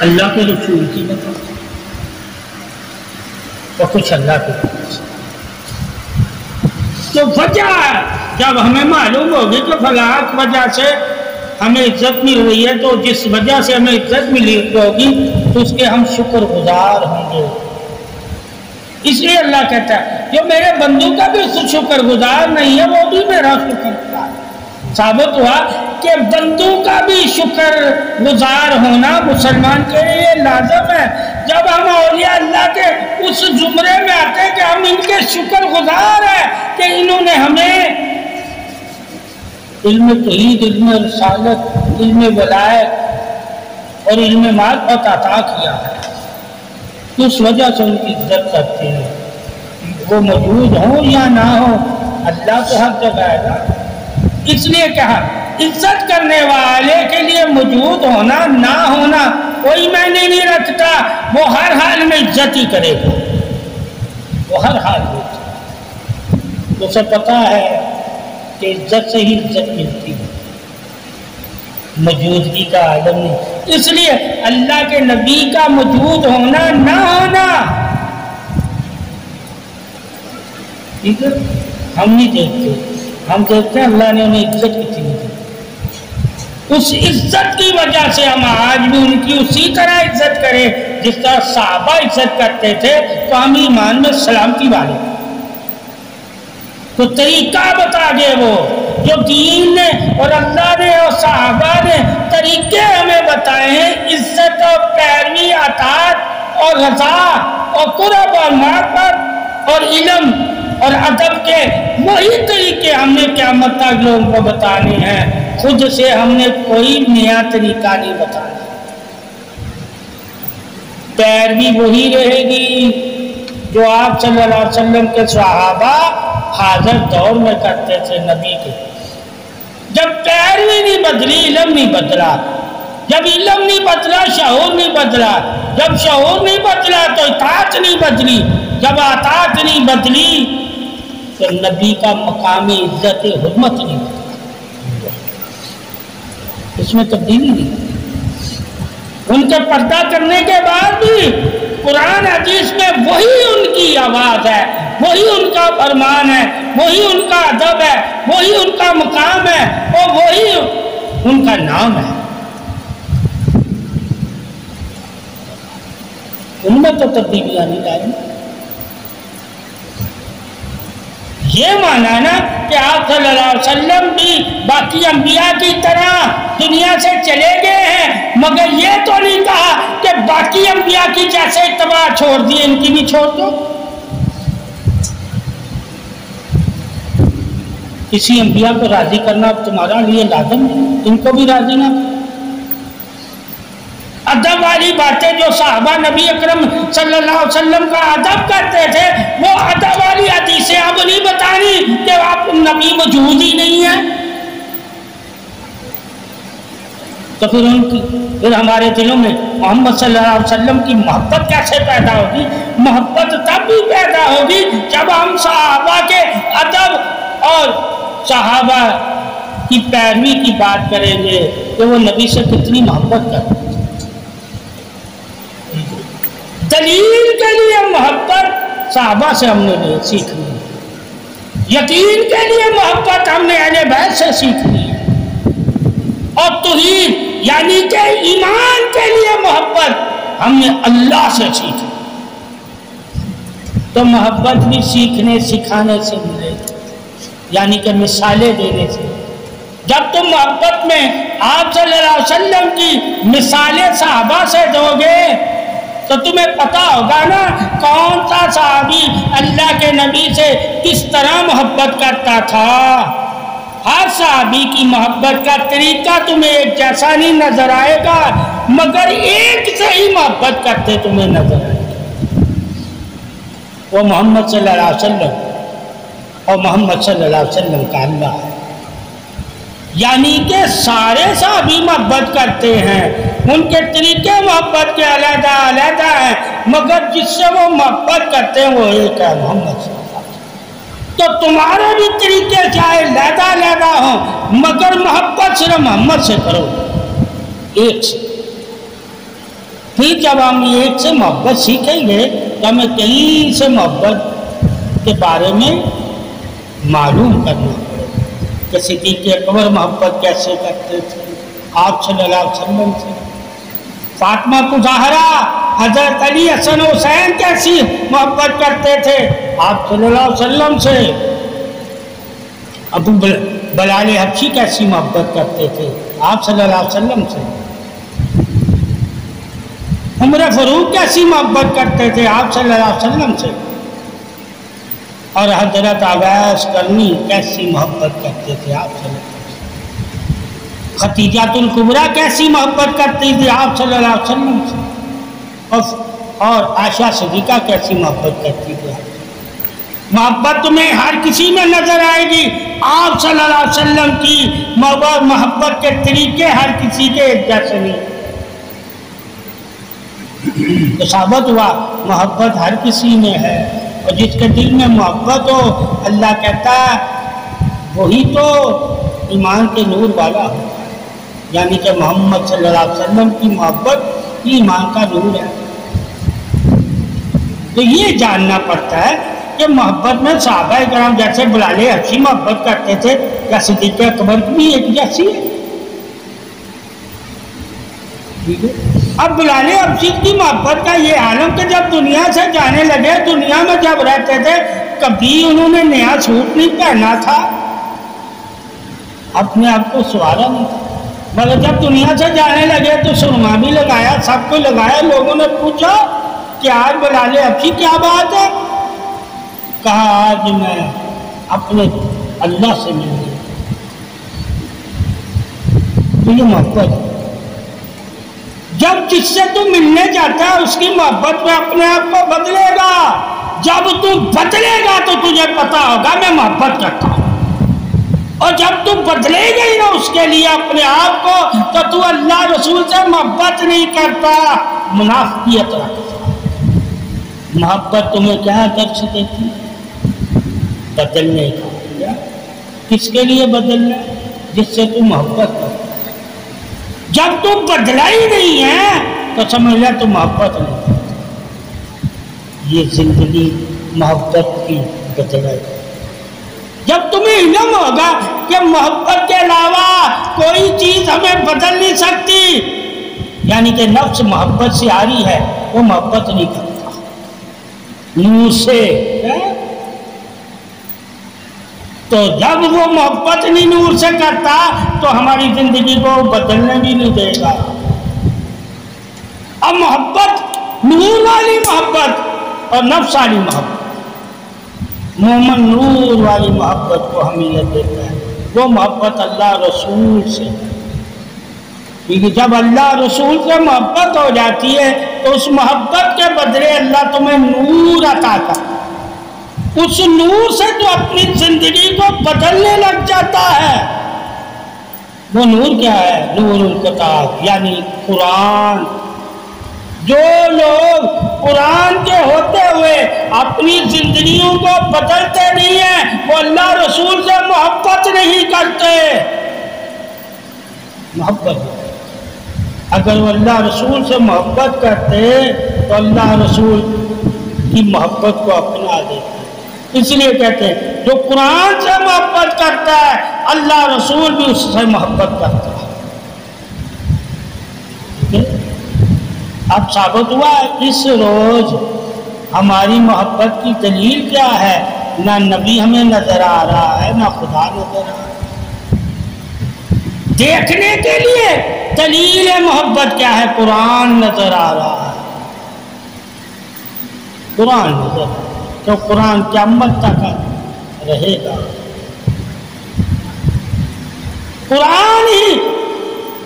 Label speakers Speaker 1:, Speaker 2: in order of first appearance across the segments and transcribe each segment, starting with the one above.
Speaker 1: اللہ کے رسول کی بتا اور کچھ اللہ کے رسول. تو وجہ جب ہمیں معلوم ہوگی کہ فلاں وجہ سے ہمیں عزت مل رہی ہے، تو جس وجہ سے ہمیں عزت ملی ہوگی تو اس کے ہم شکر گزار ہوں گے. اس لیے اللہ کہتا ہے جو میرے بندوں کا بھی شکر گزار نہیں ہے وہ بھی میرا شکر گزار. ثابت ہوا کہ بندوں کا بھی شکر گزار ہونا مسلمان کے لیے لازم ہے. جب ہم اولیاء اللہ کے اس زمرے میں آتے ہیں کہ ہم ان کے شکر گزار ہیں کہ انہوں نے ہمیں علم توحید، علم رسالت، علم ولایت اور علم معرفت عطا کیا ہے. اس وجہ سے ان کی عزت کرتے ہیں، وہ موجود ہوں یا نہ ہو. اللہ تو ہر جگہ ہے نا. اس لیے کہا عزت کرنے والے کے لیے موجود ہونا نہ ہونا کوئی معنی نہیں رکھتا. وہ ہر حال میں عزت ہی کرے گا، وہ ہر حال میں. اسے پتہ ہے کہ عزت سے ہی عزت ملتی ہے، موجودگی کا عالم نہیں. اس لیے اللہ کے نبی کا موجود ہونا نہ ہونا، ٹھیک ہے، ہم نہیں دیکھتے. ہم دیکھتے ہیں اللہ نے انہیں عزت کتنی دی. اس عزت کی وجہ سے ہم آج بھی ان کی اسی طرح عزت کریں جس طرح صحابہ عزت کرتے تھے، تو ہم ایمان میں سلامتی والے. تو طریقہ بتا دے وہ جو دین نے اور اللہ نے اور صحابہ نے طریقے ہمیں بتائے ہیں عزت اور پیروی، اطاعت اور رضا اور قرب اور معرفت اور علم اور ادب کے، وہی طریقے ہم نے قیامت تک لوگوں کو بتانے ہیں. خود سے ہم نے کوئی نیا طریقہ نہیں بتانا. پیروی وہی رہے گی جو آپ صلی اللہ علیہ وسلم کے صحابہ حاضر دور میں کرتے تھے نبی کے. جب پیروی نہیں بدلی علم نہیں بدلا، جب علم نہیں بدلا شعور نہیں بدلا، جب شعور نہیں بدلا تو اطاعت نہیں بدلی، جب اطاعت نہیں بدلی تو نبی کا مقام عزت حرمت نہیں بدلا. اس میں تبدیلی نہیں. ان کے پردہ کرنے کے بعد بھی قرآن حدیث میں وہی ان کی آواز ہے، وہی ان کا فرمان ہے، وہی ان کا ادب ہے، وہی ان کا مقام ہے اور وہی ان کا نام ہے. ان میں تو تبدیلیاں نہیں لائیں. یہ مانا ہے نا کہ آپ صلی اللہ علیہ وسلم بھی باقی انبیاء کی طرح دنیا سے چلے گئے ہیں، مگر یہ تو نہیں کہا کہ باقی انبیاء کی جیسے اتباع چھوڑ دی ان کی بھی چھوڑ دو. کسی انبیاء کو راضی کرنا تمہارا لیے لازم ہے، ان کو بھی راضی نہ. ادب والی باتیں جو صحابہ نبی اکرم صلی اللہ علیہ وسلم کا ادب کرتے تھے، وہ ادب والی حدیثیں اب نہیں بتانی کہ آپ نبی موجود ہی نہیں ہے. تو پھر ہمارے دلوں میں محمد صلی اللہ علیہ وسلم کی محبت کیسے پیدا ہوگی؟ محبت تب بھی پیدا ہوگی جب ہم صحابہ کے ادب اور صحابہ کی پیروی کی بات کریں گے کہ وہ نبی سے کتنی محبت کرتے. دلیل کے لیے محبت صحابہ سے ہم نے سیکھنی ہے، یقین کے لیے محبت ہم نے اہل بیت سے سیکھنی ہے، اور توحید یعنی کہ ایمان کے لیے محبت ہم نے اللہ سے سیکھنی. تو محبت بھی سیکھنے سکھانے سے ملے گی، یعنی کہ مثالیں دینے سے. جب تم محبت میں آپ صلی اللہ علیہ وسلم کی مثالیں صحابہ سے دو گے تو تمہیں پتا ہوگا نا کون سا صحابی اللہ کے نبی سے کس طرح محبت کرتا تھا. ہر صحابی کی محبت کا طریقہ تمہیں ایک جیسا نہیں نظر آئے گا، مگر ایک سے ہی محبت کرتے تمہیں نظر آئے گا. وہ محمد صلی اللہ علیہ وسلم اور محمد صلی اللہ علیہ وسلم کا اللہ ہے. یعنی کہ سارے صحابی محبت کرتے ہیں، ان کے طریقے محبت کے علیحدہ علیحدہ ہیں، مگر جس سے وہ محبت کرتے ہیں وہ ایک ہے، محمد صلی اللہ علیہ وسلم. تو تمہارے بھی طریقے چاہے علیحدہ علیحدہ ہوں، مگر محبت صرف محمد سے کرو، ایک سے. پھر جب ہم ایک سے محبت سیکھیں گے تو ہمیں کہیں سے محبت کے بارے میں معلوم کرنا پڑے گا کہ صدیق اکبر محبت کیسے کرتے تھے آپ صلی اللہ علیہ وسلم سے، فاطمہ کو زہرا حضرت علی حسن حسین کیسی محبت کرتے تھے آپ صلی اللہ علیہ وسلم سے، ابو بلال حبشی کیسی محبت کرتے تھے آپ صلی اللہ علیہ وسلم سے، عمر فاروق کیسی محبت کرتے تھے آپ صلی اللہ علیہ وسلم سے، اور حضرت اویس کرنی کیسی محبت کرتے تھے آپ صلی اللہ علیہ وسلم، خدیجہ الکبریٰ کیسی محبت کرتی تھی آپ صلی اللہ علیہ وسلم سے، اور عائشہ صدیقہ کیسی محبت کرتی تھی۔ محبت تمہیں ہر کسی میں نظر آئے گی، آپ صلی اللہ علیہ وسلم کی محبت کے طریقے ہر کسی کے ایک جیسے نہیں، تو ثابت ہوا محبت ہر کسی میں ہے، اور جس کے دل میں محبت ہو اللہ کہتا ہے وہی تو ایمان کے نور والا ہو، یعنی کہ محمد صلی اللہ علیہ وسلم کی محبت یہ ایمان کا نور ہے۔ تو یہ جاننا پڑتا ہے کہ محبت میں صحابہ کرام جیسے بلال حبشی محبت کرتے تھے یا صدیق اکبر بھی ایک جیسی ہے۔ اب بلال حبشی کی محبت کا یہ عالم کہ جب دنیا سے جانے لگے، دنیا میں جب رہتے تھے کبھی انہوں نے نیا سوٹ نہیں پہنا تھا، اپنے آپ کو سوارا نہیں تھا، مگر جب دنیا سے جانے لگے تو سرما بھی لگایا، سب کو لگایا۔ لوگوں نے پوچھا کہ آج بلال حبشی کیا بات ہے؟ کہا آج میں اپنے اللہ سے مل گیا۔ تو یہ محبت ہے، جب جس سے تو ملنے جاتا ہے اس کی محبت میں اپنے آپ کو بدلے گا، جب تو بدلے گا تو تجھے پتا ہوگا میں محبت کرتا ہوں، اور جب تو بدلے گا ہی نا اس کے لیے اپنے آپ کو تو تو اللہ رسول سے محبت نہیں کرتا، منافقت رکھتا۔ محبت تمہیں کیا درس دیتی؟ بدلنے کا۔ کس کے لیے بدلنا؟ جس سے تو محبت کرتا۔ جب تو بدلا ہی نہیں ہے تو سمجھ لیا تو محبت نہیں کرتا۔ یہ زندگی محبت کی بدلائی۔ جب تمہیں علم ہوگا کہ محبت کے علاوہ کوئی چیز ہمیں بدل نہیں سکتی، یعنی کہ نفس محبت سے آ رہی ہے، وہ محبت نہیں کرتا نور سے، تو جب وہ محبت نہیں نور سے کرتا تو ہماری زندگی کو بدلنے بھی نہیں دے گا۔ اب محبت نور والی محبت اور نفس والی محبت، مومن نور والی محبت کو اہمیت دیتا ہے، وہ محبت اللہ رسول سے، کیونکہ جب اللہ رسول سے محبت ہو جاتی ہے تو اس محبت کے بدلے اللہ تمہیں نور عطا کرتا ہے، اس نور سے جو اپنی زندگی کو بدلنے لگ جاتا ہے۔ وہ نور کیا ہے؟ نور الکتاب، یعنی قرآن۔ جو لوگ قرآن کے ہوتے ہوئے اپنی زندگیوں کو بدلتے نہیں ہیں وہ اللہ رسول سے محبت نہیں کرتے۔ محبت، اگر وہ اللہ رسول سے محبت کرتے تو اللہ رسول کی محبت کو اپنا دیتے۔ اس لیے کہتے ہیں جو قرآن سے محبت کرتا ہے اللہ رسول بھی اس سے محبت کرتا ہے۔ اب ثابت ہوا اس روز ہماری محبت کی دلیل کیا ہے؟ نہ نبی ہمیں نظر آ رہا ہے، نہ خدا نظر آ رہا ہے۔ دیکھنے کے لیے دلیل محبت کیا ہے؟ قرآن نظر آ رہا ہے، قرآن نظر آ رہا ہے، تو قرآن قیامت تک رہے گا۔ قرآن ہی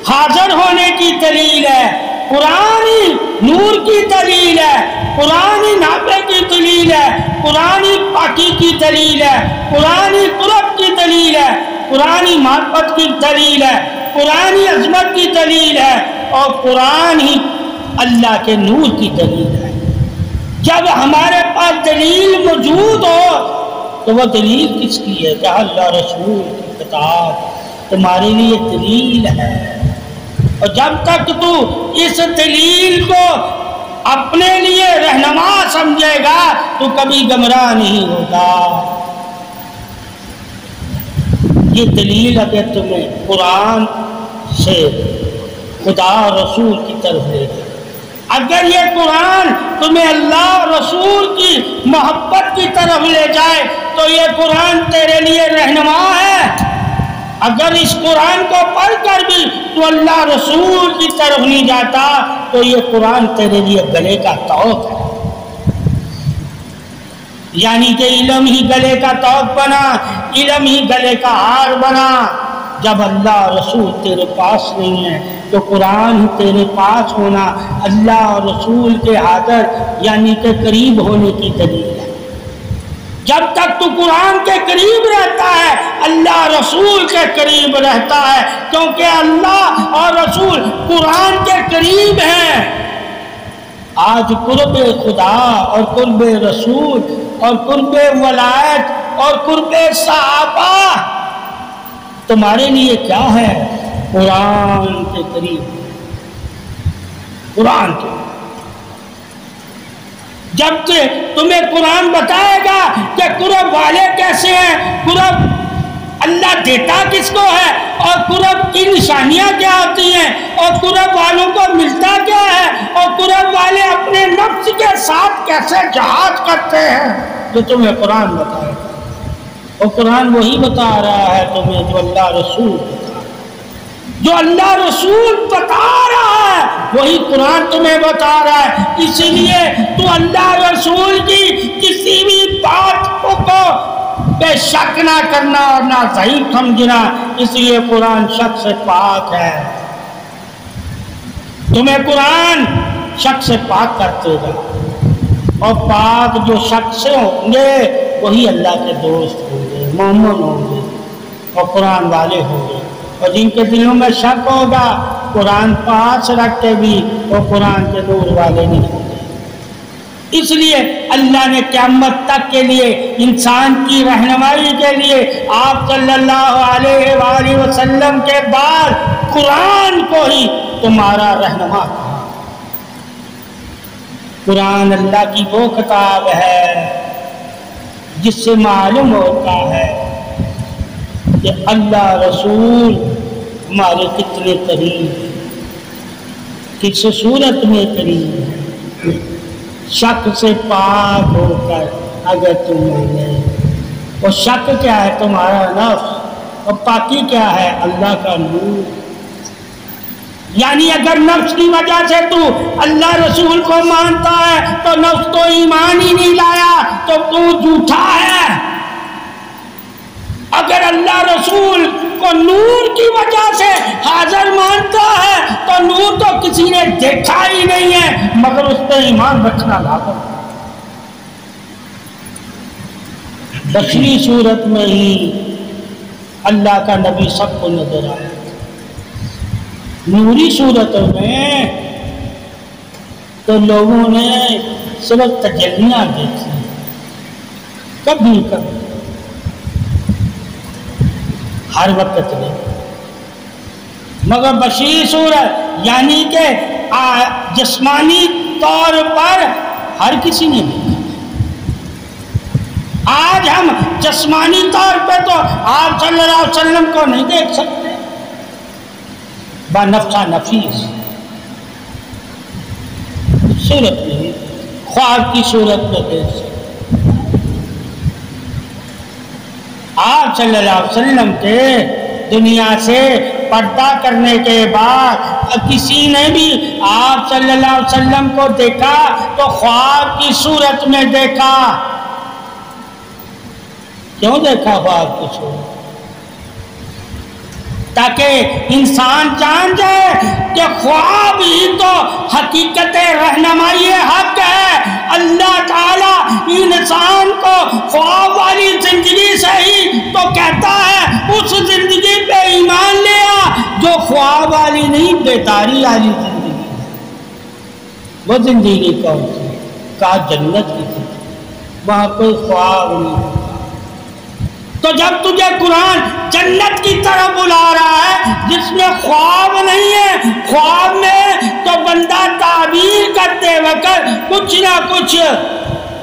Speaker 1: حاضر ہونے کی دلیل ہے، قرآن ہی نور کی دلیل ہے، قرآن ہی نافع کی دلیل ہے، قرآن ہی پاکی کی دلیل ہے، قرآن ہی قرب کی دلیل ہے، قرآن ہی معرفت کی دلیل ہے، قرآن ہی عظمت کی دلیل ہے، اور قرآن ہی اللہ کے نور کی دلیل ہے۔ جب ہمارے پاس دلیل موجود ہو تو وہ دلیل کس کی ہے؟ کہ اللہ رسول کی کتاب تمہارے لیے دلیل ہے، اور جب تک تو اس دلیل کو اپنے لیے رہنما سمجھے گا تو کبھی گمراہ نہیں ہوگا۔ یہ دلیل اگر تمہیں قرآن سے خدا رسول کی طرف لے جائے، اگر یہ قرآن تمہیں اللہ رسول کی محبت کی طرف لے جائے تو یہ قرآن تیرے لیے رہنما ہے۔ اگر اس قرآن کو پڑھ کر بھی تو اللہ رسول کی طرف نہیں جاتا تو یہ قرآن تیرے لیے گلے کا طوق ہے، یعنی کہ علم ہی گلے کا طوق بنا، علم ہی گلے کا ہار بنا۔ جب اللہ رسول تیرے پاس نہیں ہے تو قرآن ہی تیرے پاس ہونا اللہ اور رسول کے حاضر یعنی کہ قریب ہونے کی دلیل ہے۔ جب تک تو قرآن کے قریب رہتا ہے اللہ رسول کے قریب رہتا ہے، کیونکہ اللہ اور رسول قرآن کے قریب ہیں۔ آج قرب خدا اور قرب رسول اور قرب ولایت اور قرب صحابہ تمہارے لیے کیا ہے؟ قرآن کے قریب، قرآن کے۔ جب تمہیں قرآن بتائے گا کہ قرب والے کیسے ہیں، قرب اللہ دیتا کس کو ہے اور قرب کی نشانیاں کیا ہوتی ہیں اور قرب والوں کو ملتا کیا ہے اور قرب والے اپنے نفس کے ساتھ کیسے جہاد کرتے ہیں، جو تمہیں قرآن بتائے گا۔ اور قرآن وہی بتا رہا ہے تمہیں جو اللہ رسول بتا، جو اللہ رسول بتا رہا ہے وہی قرآن تمہیں بتا رہا ہے۔ اسی لیے تو اللہ رسول کی کسی بھی بات کو بے شک نہ کرنا اور نہ ضعیف سمجھنا، اس لیے قرآن شک سے پاک ہے۔ تمہیں قرآن شک سے پاک کرتے گا، اور پاک جو شک سے ہوں گے وہی اللہ کے دوست ہوں گے، مومن ہوں گے اور قرآن والے ہوں گے۔ اور جن کے دلوں میں شک ہوگا قرآن پاس رکھ کے بھی وہ قرآن کے نور والے نہیں ہوں گے۔ اس لیے اللہ نے قیامت تک کے لیے انسان کی رہنمائی کے لیے آپ صلی اللہ علیہ وآلہ وسلم کے بعد قرآن کو ہی تمہارا رہنما کہا۔ قرآن اللہ کی وہ کتاب ہے جس سے معلوم ہوتا ہے کہ اللہ رسول ہمارے کتنے قریب ہیں، کس صورت میں قریب ہے۔ شک سے پاک ہو کر اگر تم مانے، اور شک کیا ہے؟ تمہارا نفس، اور پاکی کیا ہے؟ اللہ کا نور۔ یعنی اگر نفس کی وجہ سے تو اللہ رسول کو مانتا ہے تو نفس تو ایمان ہی نہیں لایا تو جھوٹا ہے۔ اگر اللہ رسول کو نور کی وجہ سے حاضر مانتا ہے تو نور تو کسی نے دیکھا ہی نہیں ہے، مگر اس پہ ایمان رکھنا لازم ہے۔ بشری صورت میں ہی اللہ کا نبی سب کو نظر آیا، نوری صورتوں میں تو لوگوں نے صرف تجلیاں دیکھی، کبھی کبھی، ہر وقت نہیں۔ مگر بشری صورت یعنی کہ جسمانی طور پر ہر کسی نے دیکھا۔ آج ہم جسمانی طور پہ تو آپ صلی اللہ علیہ وسلم کو نہیں دیکھ سکتے، بنفسہ نفیس صورت میں، خواب کی صورت میں دیکھ سکتے۔ آپ صلی اللہ علیہ وسلم کے دنیا سے پردہ کرنے کے بعد کسی نے بھی آپ صلی اللہ علیہ وسلم کو دیکھا تو خواب کی صورت میں دیکھا۔ کیوں دیکھا خواب کی صورت؟ تاکہ انسان جان جائے کہ خواب ہی تو حقیقت رہنمائی حق ہے۔ اللہ تعالیٰ انسان کو خواب والی زندگی سے ہی تو کہتا ہے اس زندگی پہ ایمان لے آ جو خواب والی نہیں، بیداری والی زندگی۔ وہ زندگی کون سی؟ کہا جنت کی تھی، وہاں کوئی خواب نہیں ہوتا۔ تو جب تجھے قرآن جنت کی طرف بلا رہا ہے جس میں خواب نہیں ہے، خواب میں تو بندہ تعبیر کرتے وقت کچھ نہ کچھ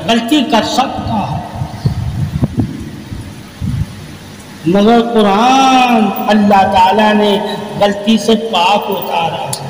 Speaker 1: غلطی کر سکتا ہے، مگر قرآن اللہ تعالیٰ نے غلطی سے پاک اتارا ہے۔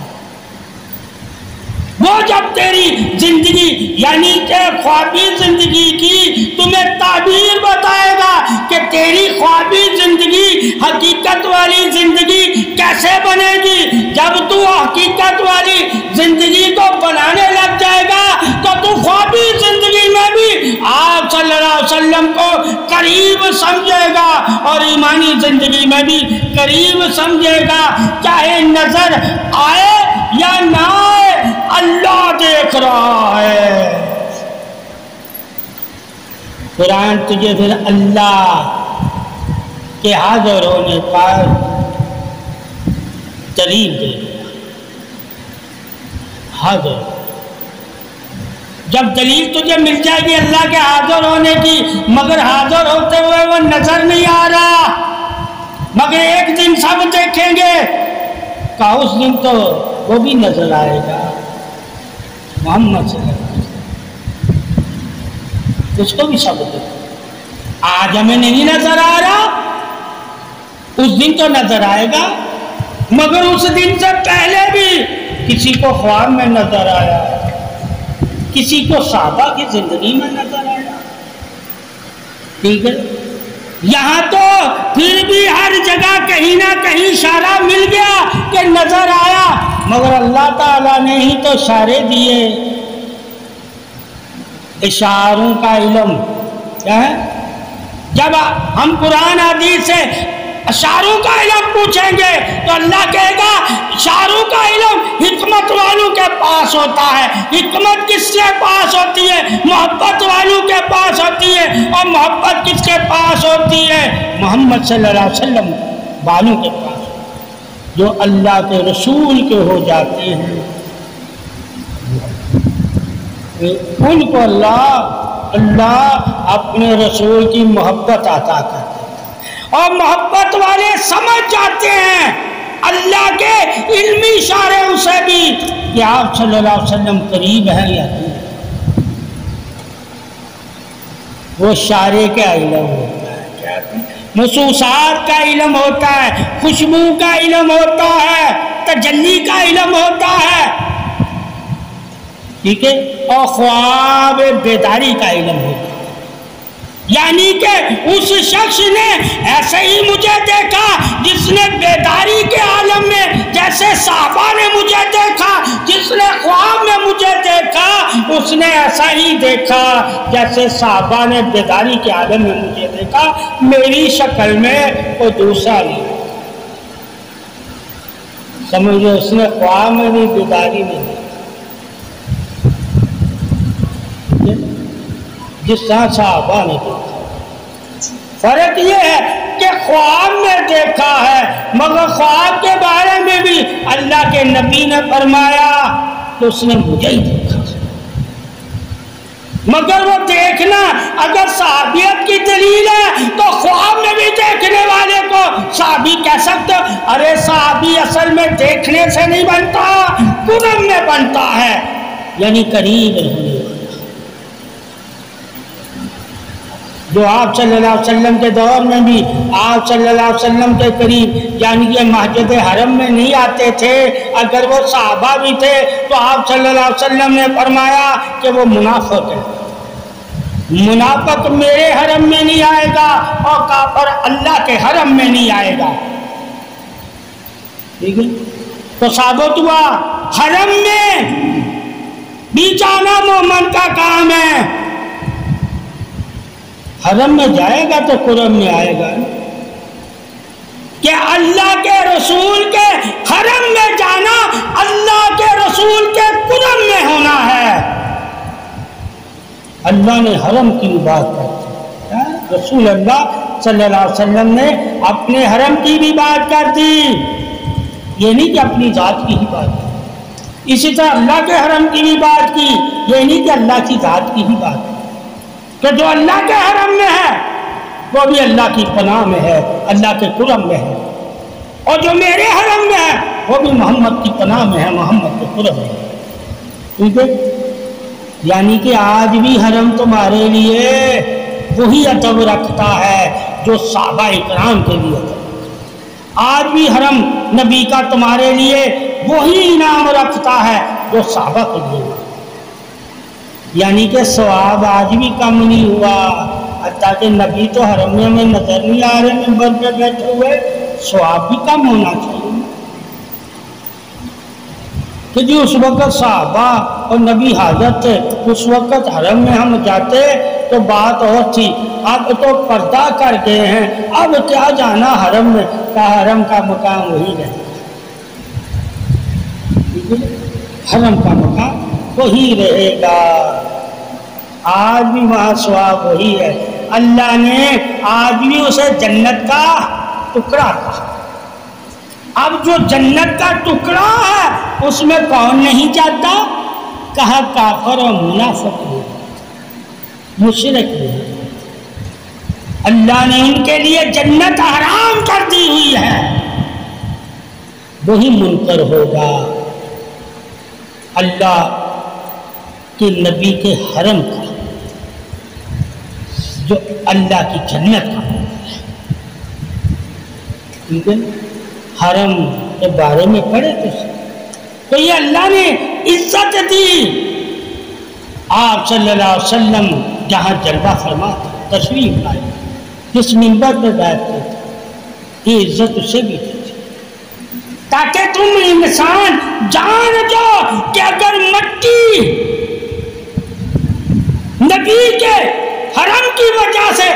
Speaker 1: وہ جب تیری زندگی یعنی کہ خوابی زندگی کی تمہیں تعبیر بتائے گا کہ تیری خوابی زندگی حقیقت والی زندگی کیسے بنے گی، جب تو حقیقت والی زندگی کو بنانے لگ جائے گا تو تو خوابی زندگی میں بھی آپ صلی اللہ علیہ وسلم کو قریب سمجھے گا اور ایمانی زندگی میں بھی قریب سمجھے گا، چاہے نظر آئے یا نہ آئے اللہ دیکھ رہا ہے۔ قرآن تجھے پھر اللہ کے حاضر ہونے پر دلیل دے گا، حاضر جب دلیل تجھے مل جائے گی اللہ کے حاضر ہونے کی، مگر حاضر ہوتے ہوئے وہ نظر نہیں آ رہا، مگر ایک دن سب دیکھیں گے، کہا اس دن تو وہ بھی نظر آئے گا، محمد صلی اللہ علیہ وسلم اس کو بھی سب دیکھیں۔ آج ہمیں نہیں نظر آ رہا، اس دن تو نظر آئے گا، مگر اس دن سے پہلے بھی کسی کو خواب میں نظر آیا، کسی کو صحابہ کی زندگی میں نظر آیا، ٹھیک ہے۔ یہاں تو پھر بھی ہر جگہ کہیں نہ کہیں اشارہ مل گیا کہ نظر آیا، مگر اللہ تعالیٰ نے ہی تو اشارے دیے۔ اشاروں کا علم کیا ہے؟ جب ہم قرآن حدیث سے اشاروں کا علم پوچھیں گے تو اللہ کہے گا اشاروں کا علم حکمت والوں کے پاس ہوتا ہے۔ حکمت کس کے پاس ہوتی ہے؟ محبت والوں کے پاس ہوتی ہے، اور محبت کس کے پاس ہوتی ہے؟ محمد صلی اللہ علیہ وسلم والوں کے پاس، جو اللہ کے رسول کے ہو جاتے ہیں ان کو اللہ اپنے رسول کی محبت عطا کرتا ہے، اور محبت والے سمجھ جاتے ہیں اللہ کے علمی اشارے اسے بھی کہ آپ صلی اللہ علیہ وسلم قریب ہیں یا دور۔ وہ اشارے کا علم ہوتا ہے، محسوسات کا علم ہوتا ہے، خوشبو کا علم ہوتا ہے، تجلی کا علم ہوتا ہے، ٹھیک ہے، اور خواب بیداری کا علم ہوتا ہے۔ یعنی کہ اس شخص نے ایسے ہی مجھے دیکھا جس نے بیداری کے عالم میں، جیسے صحابہ نے مجھے دیکھا، جس نے خواب میں مجھے دیکھا اس نے ایسا ہی دیکھا جیسے صحابہ نے بیداری کے عالم میں مجھے دیکھا، میری شکل میں کوئی دوسرا نہیں۔ سمجھو اس نے خواب میں بھی بیداری میں نہیں، جس طرح صحابہ نے دیکھا۔ فرق یہ ہے کہ خواب میں دیکھا ہے، مگر خواب کے بارے میں بھی اللہ کے نبی نے فرمایا کہ اس نے مجھے ہی دیکھا، مگر وہ دیکھنا اگر صحابیت کی دلیل ہے تو خواب میں بھی دیکھنے والے کو صحابی کہہ سکتے ہو۔ ارے صحابی اصل میں دیکھنے سے نہیں بنتا، قرب میں بنتا ہے، یعنی قریب رہنے والا۔ جو آپ صلی اللہ علیہ وسلم کے دور میں بھی آپ صلی اللہ علیہ وسلم کے قریب یعنی کہ مسجد حرم میں نہیں آتے تھے، اگر وہ صحابہ بھی تھے تو آپ صلی اللہ علیہ وسلم نے فرمایا کہ وہ منافق ہے، منافق میرے حرم میں نہیں آئے گا اور کافر اللہ کے حرم میں نہیں آئے گا، ٹھیک ہے۔ تو ثابت ہوا حرم میں بھی جانا مومن کا کام ہے، حرم میں جائے گا تو قرب میں آئے گا، کہ اللہ کے رسول کے حرم میں جانا اللہ کے رسول کے قرب میں ہونا ہے۔ اللہ نے حرم کی بات کر دی، رسول اللہ صلی اللہ علیہ وسلم نے اپنے حرم کی بھی بات کر دی، یہ نہیں کہ اپنی ذات کی ہی بات کی، اسی طرح اللہ کے حرم کی بھی بات کی، یہ نہیں کہ اللہ کی ذات کی ہی بات کی، کہ جو اللہ کے حرم میں ہے وہ بھی اللہ کی پناہ میں ہے، اللہ کے قرب میں ہے، اور جو میرے حرم میں ہے وہ بھی محمد کی پناہ میں ہے، محمد کے قرب میں ہے، ٹھیک ہے۔ یعنی کہ آج بھی حرم تمہارے لیے وہی ادب رکھتا ہے جو صحابہ اکرام کے لیے ادب رکھتا ہے۔ آج بھی حرم نبی کا تمہارے لیے وہی انعام رکھتا ہے جو صحابہ کے لیے رکھتا ہے۔ یعنی کہ ثواب آج بھی کم نہیں ہوا، حتیٰ کہ نبی تو حرم میں ہمیں نظر نہیں آ رہے منبر پہ بیٹھے ہوئے، ثواب بھی کم ہونا چاہیے کہ جی اس وقت صحابہ اور نبی حاضر تھے، اس وقت حرم میں ہم جاتے تو بات اور تھی، اب تو پردہ کر گئے ہیں، اب کیا جانا حرم میں، کا حرم کا مقام وہی رہے گا، حرم کا مقام وہی رہے گا، آج بھی وہاں ثواب وہی ہے۔ اللہ نے آج بھی اسے جنت کا ٹکڑا کہا۔ اب جو جنت کا ٹکڑا ہے اس میں کون نہیں جاتا؟ کہا کافر اور منافق نہیں، مشرک نہیں۔ اللہ نے ان کے لیے جنت حرام کر دی ہوئی ہے، وہی منکر ہوگا اللہ کے نبی کے حرم کا، جو اللہ کی جنت کا ہے۔ حرم کے بارے میں پڑھے تو یہ اللہ نے عزت دی۔ آپ صلی اللہ علیہ وسلم جہاں جلوہ فرما تشریف لائے، جس منبر پہ بیٹھتے تھے، یہ عزت اسے بھی دی تاکہ تم انسان جان جاؤ کہ اگر مٹی نبی کے حرم کی وجہ سے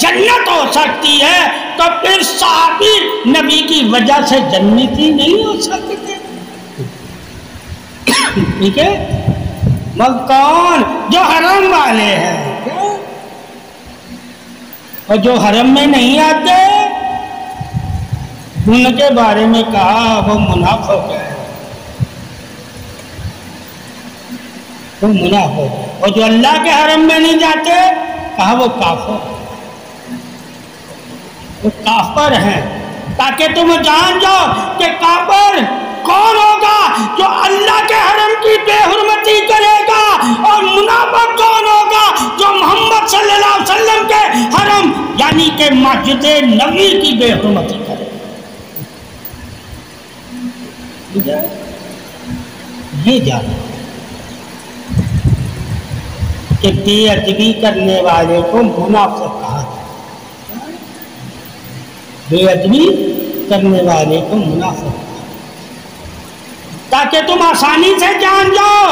Speaker 1: جنت ہو سکتی ہے تو پھر صحابی نبی کی وجہ سے جنتی نہیں ہو سکتے۔ ٹھیک ہے، مگر کون؟ جو حرم والے ہیں، اور جو حرم میں نہیں آتے ان کے بارے میں کہا وہ منافق ہے، وہ منافق ہے، اور جو اللہ کے حرم میں نہیں جاتے کہا وہ کافر، وہ کافر ہیں، تاکہ تم جان جاؤ کہ کافر کون ہوگا جو اللہ کے حرم کی بے حرمتی کرے گا، اور منافق کون ہوگا جو محمد صلی اللہ علیہ وسلم کے حرم یعنی کہ مسجد نبوی کی بے حرمتی کرے گا۔ یہ جانا کہ بے ادبی کرنے والے کو منافق کہا جاتا ہے، بے ادبی کرنے والے کو منافق کہا، تاکہ تم آسانی سے جان جاؤ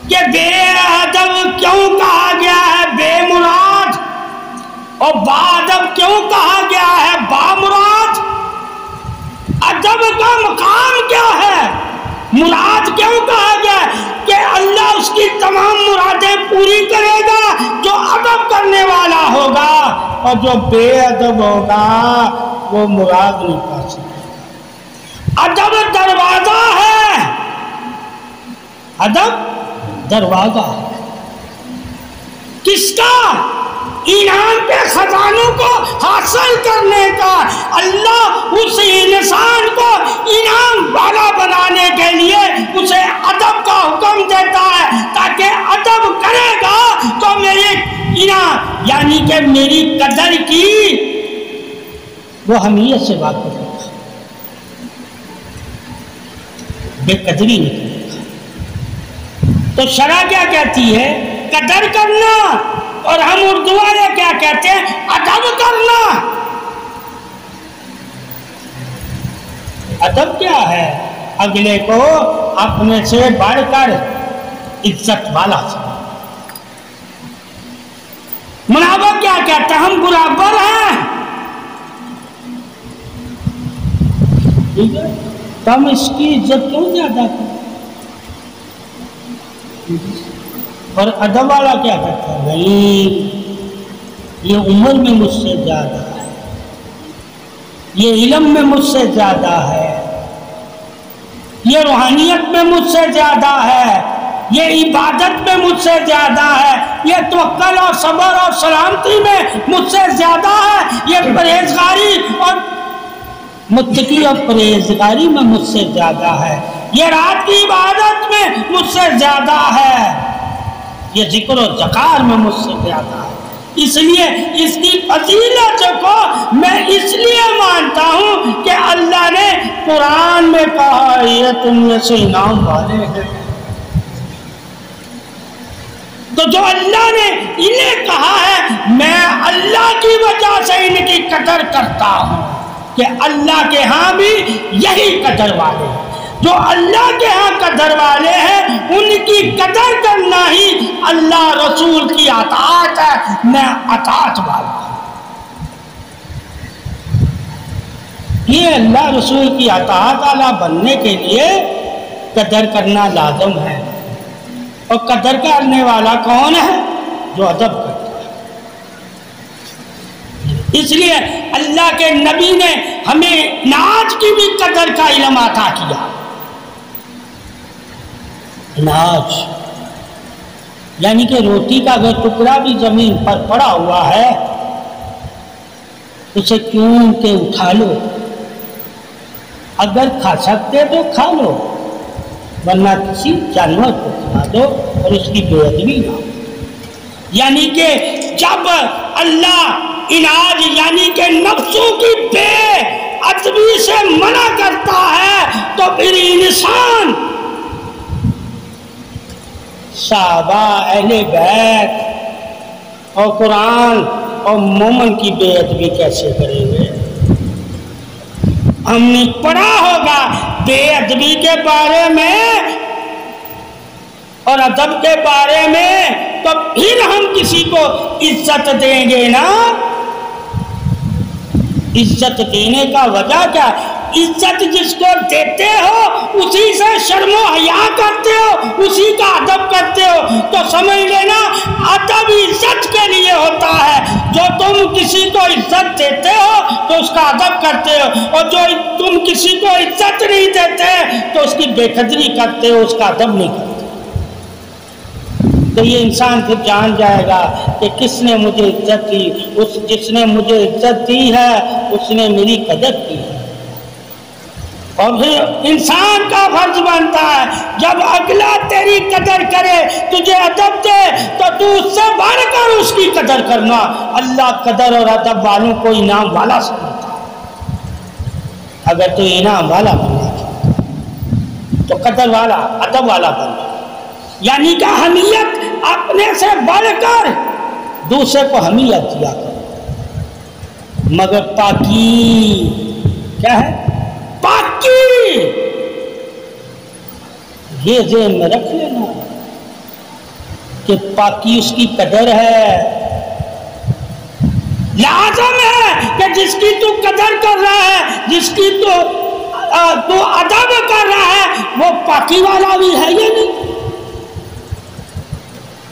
Speaker 1: کہ بے ادب کیوں کہا گیا ہے بے مراد، اور با ادب کیوں کہا گیا ہے با مراد۔ ادب کا مقام کیا ہے؟ مراد کیوں کہا گیا کہ اللہ اس کی تمام مرادیں پوری کرے گا جو ادب کرنے والا ہوگا، اور جو بے ادب ہوگا وہ مراد نہیں پا سکتا۔ ادب دروازہ ہے، ادب دروازہ ہے، کس کا؟ انعام کے خزانوں کو حاصل کرنے کا۔ اللہ اس انسان کو انعام والا بنانے کے لیے اسے ادب کا حکم دیتا ہے، تاکہ ادب کرے گا تو میرے انعام یعنی کہ میری قدر کی وہ اہمیت سے واقف ہوگا، بے قدری نہیں کرے گا۔ تو شرع کیا کہتی ہے؟ قدر کرنا، اور ہم اردو والے کیا کہتے ہیں؟ ادب کرنا۔ ادب کیا ہے؟ اگلے کو اپنے سے بڑھ کر عزت والا سمجھنا۔ منافق کیا کہتا ہے؟ ہم برابر ہیں، ٹھیک ہے، تو ہم اس کی عزت کیوں زیادہ کریں؟ اور ادب والا کیا کہتا ہے؟ نہیں، یہ عمر میں مجھ سے زیادہ ہے، یہ علم میں مجھ سے زیادہ ہے، یہ روحانیت میں مجھ سے زیادہ ہے، یہ عبادت میں مجھ سے زیادہ ہے، یہ توکل اور صبر اور سلامتی میں مجھ سے زیادہ ہے، یہ پرہیزگاری اور متقی اور پرہیزگاری میں مجھ سے زیادہ ہے، یہ رات کی عبادت میں مجھ سے زیادہ ہے، یہ ذکر و ذکار میں مجھ سے زیادہ ہے، اس لیے اس کی فضیلت کو میں اس لیے مانتا ہوں کہ اللہ نے قرآن میں کہا یہ تم میں سے انعام والے ہیں۔ تو جو اللہ نے انہیں کہا ہے میں اللہ کی وجہ سے ان کی قدر کرتا ہوں کہ اللہ کے ہاں بھی یہی قدر والے ہیں۔ جو اللہ کے ہاں قدر والے ہیں ان کی قدر کرنا ہی اللہ رسول کی اطاعت ہے، میں اطاعت والا ہوں۔ یہ اللہ رسول کی اطاعت والا بننے کے لیے قدر کرنا لازم ہے، اور قدر کرنے والا کون ہے؟ جو ادب کرتا ہے۔ اس لیے اللہ کے نبی نے ہمیں ناز کی بھی قدر کا علم عطا کیا۔ ناز یعنی کہ روٹی کا اگر ٹکڑا بھی زمین پر پڑا ہوا ہے اسے چون کے اٹھا لو، اگر کھا سکتے تو کھا لو، ورنہ کسی جانور کو کھلا دو اور اس کی بے ادبی نہ ہو۔ یعنی کہ جب اللہ اناج یعنی کہ نفسوں کی بے ادبی سے منع کرتا ہے تو پھر انسان صحابہ، اہل بیت اور قرآن اور مومن کی بے ادبی کیسے کریں گے؟ ہم نے پڑھا ہوگا بے ادبی کے بارے میں اور ادب کے بارے میں، تو پھر ہم کسی کو عزت دیں گے نا۔ عزت دینے کا وجہ کیا؟ عزت جس کو دیتے ہو اسی سے شرم و حیا کرتے ہو، اسی کا ادب کرتے ہو، تو سمجھ لینا ادب عزت کے لیے ہوتا ہے۔ جو تم کسی کو عزت دیتے ہو تو اس کا ادب کرتے ہو، اور جو تم کسی کو عزت نہیں دیتے تو اس کی بے قدری کرتے ہو، اس کا ادب نہیں کرتے۔ تو یہ انسان پھر جان جائے گا کہ کس نے مجھے عزت دی، جس نے مجھے عزت دی ہے اس نے میری قدر کی ہے۔ اور پھر انسان کا فرض بنتا ہے جب اگلا تیری قدر کرے، تجھے ادب دے، تو تو اس سے بڑھ کر اس کی قدر کرنا۔ اللہ قدر اور ادب والوں کو انعام والا سمجھتا ہے۔ اگر تو انعام والا بننا چاہتا تو قدر والا، ادب والا بن جائے، یعنی کہ حمیت اپنے سے بڑھ کر دوسرے کو حمیت دیا کرو۔ مگر پاکی کیا ہے؟ پاکی یہ ذہن میں رکھ لینا کہ پاکی اس کی قدر ہے۔ لازم ہے کہ جس کی تو قدر کر رہا ہے، جس کی تو ادب کر رہا ہے، وہ پاکی والا بھی ہے یا نہیں؟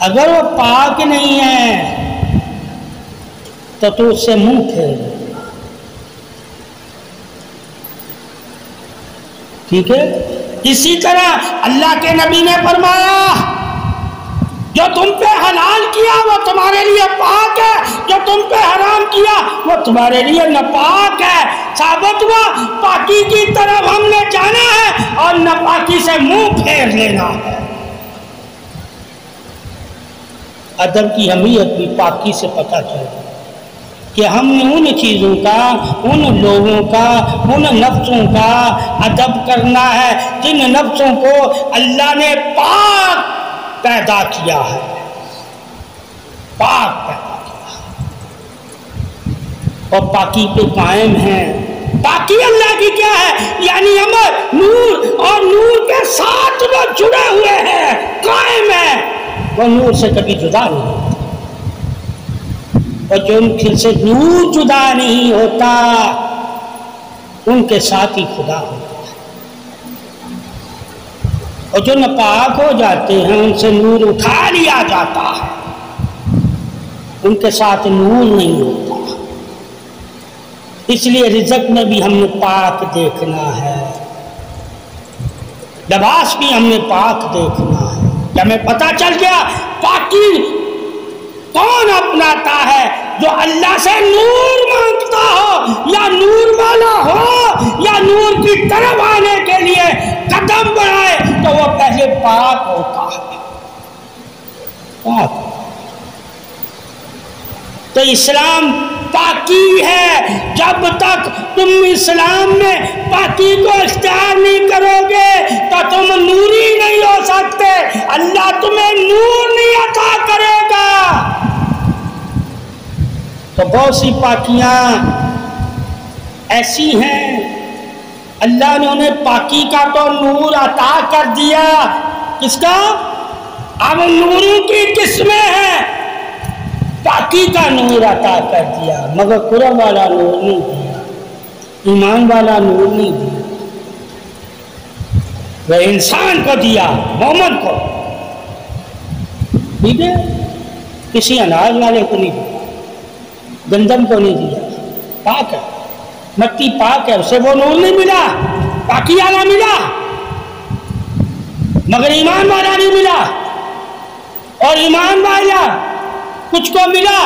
Speaker 1: اگر وہ پاک نہیں ہے تو اس سے منہ پھیر لو، ٹھیک ہے؟ اسی طرح اللہ کے نبی نے فرمایا جو تم پہ حلال کیا وہ تمہارے لیے پاک ہے، جو تم پہ حرام کیا وہ تمہارے لیے ناپاک ہے۔ ثابت ہوا پاکی کی طرف ہم نے جانا ہے اور ناپاکی سے منہ پھیر لینا ہے۔ ادب کی اہمیت بھی پاکی سے پتہ چلتا کہ ہم نے ان چیزوں کا، ان لوگوں کا، ان نفسوں کا ادب کرنا ہے جن نفسوں کو اللہ نے پاک پیدا کیا ہے، پاک پیدا کیا ہے اور پاکی پہ قائم ہیں۔ پاکی اللہ کی کیا ہے؟ یعنی امر نور، اور نور کے ساتھ وہ جڑے ہوئے ہیں، قائم ہیں، وہ نور سے کبھی جدا نہیں ہوتا، اور جو ان سے نور جدا نہیں ہوتا ان کے ساتھ ہی خدا ہوتا ہے، اور جو ناپاک ہو جاتے ہیں ان سے نور اٹھا لیا جاتا ہے، ان کے ساتھ نور نہیں ہوتا۔ اس لیے رزق میں بھی ہم نے پاک دیکھنا ہے، لباس بھی ہم نے پاک دیکھنا ہے۔ کہ ہمیں پتہ چل گیا پاکی کون اپناتا ہے؟ جو اللہ سے نور مانگتا ہو، یا نور والا ہو، یا نور کی طرف آنے کے لیے قدم بڑھائے، تو وہ پہلے پاک ہوتا ہے۔ پاک. تو اسلام پاکی ہے. جب تک تم اسلام میں پاکی کو اختیار نہیں کرو گے تو تم نوری نہیں ہو سکتے. اللہ تمہیں نور نہیں عطا کرے گا. تو بہت سی پاکیاں ایسی ہیں اللہ نے انہیں پاکی کا تو نور عطا کر دیا. کس کا؟ اب نوروں کی قسمیں ہیں. پاکی کا نور عطا کر دیا مگر قرب والا نور نہیں دیا, ایمان والا نور نہیں دیا. وہ انسان کو دیا, مومن کو. ٹھیک ہے, کسی اناج والے کو نہیں دیا, گندم کو نہیں دیا. پاک ہے, مٹی پاک ہے, اسے وہ نور نہیں ملا, پاکی والا ملا مگر ایمان والا نہیں ملا. اور ایمان والا کچھ کو ملا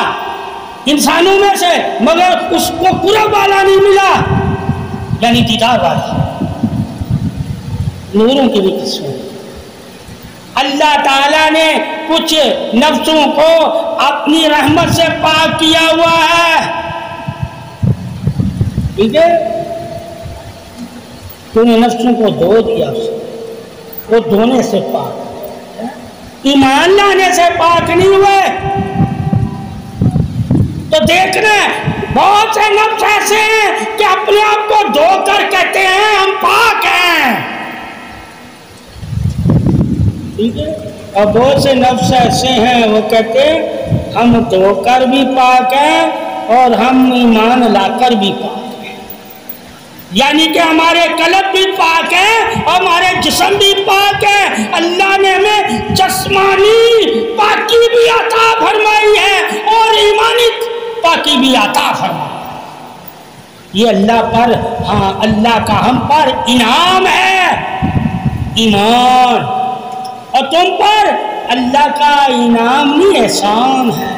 Speaker 1: انسانوں میں سے مگر اس کو قرب والا نہیں ملا, یعنی دیدار والا. نوروں کی بھی قسم. اللہ تعالیٰ نے کچھ نفسوں کو اپنی رحمت سے پاک کیا ہوا ہے. ٹھیک ہے, تو نے نفسوں کو دھو دیا, وہ دھونے سے پاک. ایمان لانے سے پاک نہیں ہوئے. تو دیکھنا بہت سے نفس ایسے ہیں کہ اپنے آپ کو دھو کر کہتے ہیں ہم پاک ہیں. ٹھیک ہے, اور بہت سے نفس ایسے ہیں وہ کہتے ہیں ہم دھو کر بھی پاک ہیں اور ہم ایمان لا کر بھی پاک ہیں. یعنی کہ ہمارے قلب بھی پاک ہے اور ہمارے جسم بھی پاک ہے. اللہ نے ہمیں جسمانی پاکی بھی عطا فرمائی ہے اور ایمانی پاکی بھی عطا فرمائی. یہ اللہ پر, ہاں اللہ کا ہم پر انعام ہے ایمان, اور تم پر اللہ کا انعام نہیں احسان ہے.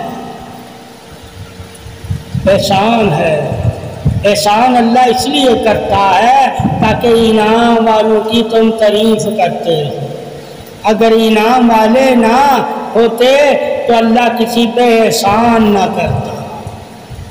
Speaker 1: احسان ہے. احسان اللہ اس لیے کرتا ہے تاکہ انعام والوں کی تم تعریف کرتے ہو. اگر انعام والے نہ ہوتے تو اللہ کسی پہ احسان نہ کرتا.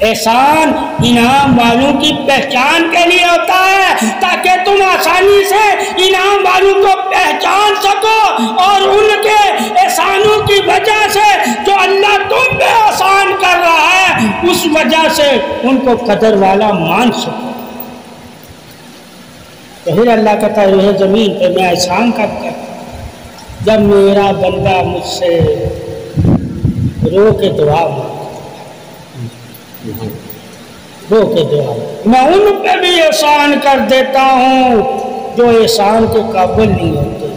Speaker 1: احسان انعام والوں کی پہچان کے لیے ہوتا ہے تاکہ تم آسانی سے انعام والوں کو پہچان سکو اور ان کے احسانوں کی وجہ سے جو اللہ تم پہ آسان کر رہا ہے اس وجہ سے ان کو قدر والا مان سکو. تو پھر اللہ کہتا ہے روح زمین پہ میں احسان کب کرتا جب میرا بندہ مجھ سے رو کے دعا رو کے دعا, میں ان پہ بھی احسان کر دیتا ہوں جو احسان کے قابل نہیں ہوتے.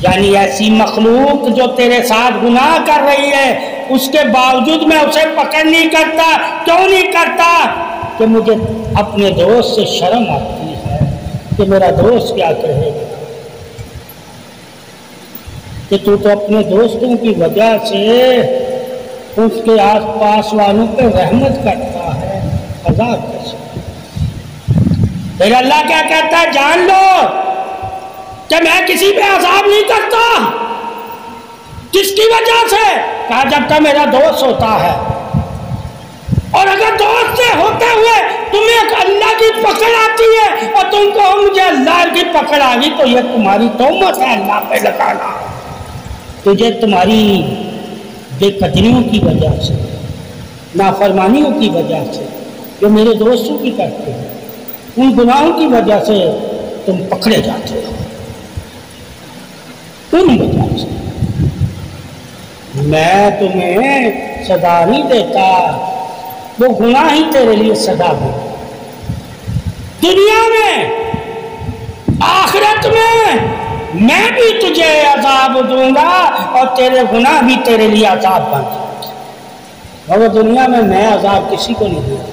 Speaker 1: یعنی ایسی مخلوق جو تیرے ساتھ گناہ کر رہی ہے اس کے باوجود میں اسے پکڑ نہیں کرتا. کیوں نہیں کرتا؟ کہ مجھے اپنے دوست سے شرم آتی ہے کہ میرا دوست کیا کہے گا. کہ تو اپنے دوستوں کی وجہ سے اس کے آس پاس والوں پہ رحمت کرتا ہے, عذاب کیسے. پھر اللہ کیا کہتا ہے, جان لو کہ میں کسی پہ عذاب نہیں کرتا. کس کی وجہ سے؟ کہا جب تک میرا دوست ہوتا ہے. اور اگر دوست سے ہوتے ہوئے تمہیں اللہ کی پکڑ آتی ہے اور تم کو مجھے اللہ کی پکڑ آ گئی تو یہ تمہاری تہمت ہے اللہ پہ لگانا. تجھے تمہاری بے قدریوں کی وجہ سے, نافرمانیوں کی وجہ سے جو میرے دوستوں کی کرتے ہیں, ان گناہوں کی وجہ سے تم پکڑے جاتے ہو. ان وجہ سے میں تمہیں سزا نہیں دیتا, وہ گناہ ہی تیرے لیے سزا دے. دنیا میں آخرت میں بھی تجھے عذاب دوں گا اور تیرے گناہ بھی تیرے لیے عذاب بن جائیں گے. مگر دنیا میں عذاب کسی کو نہیں دوں.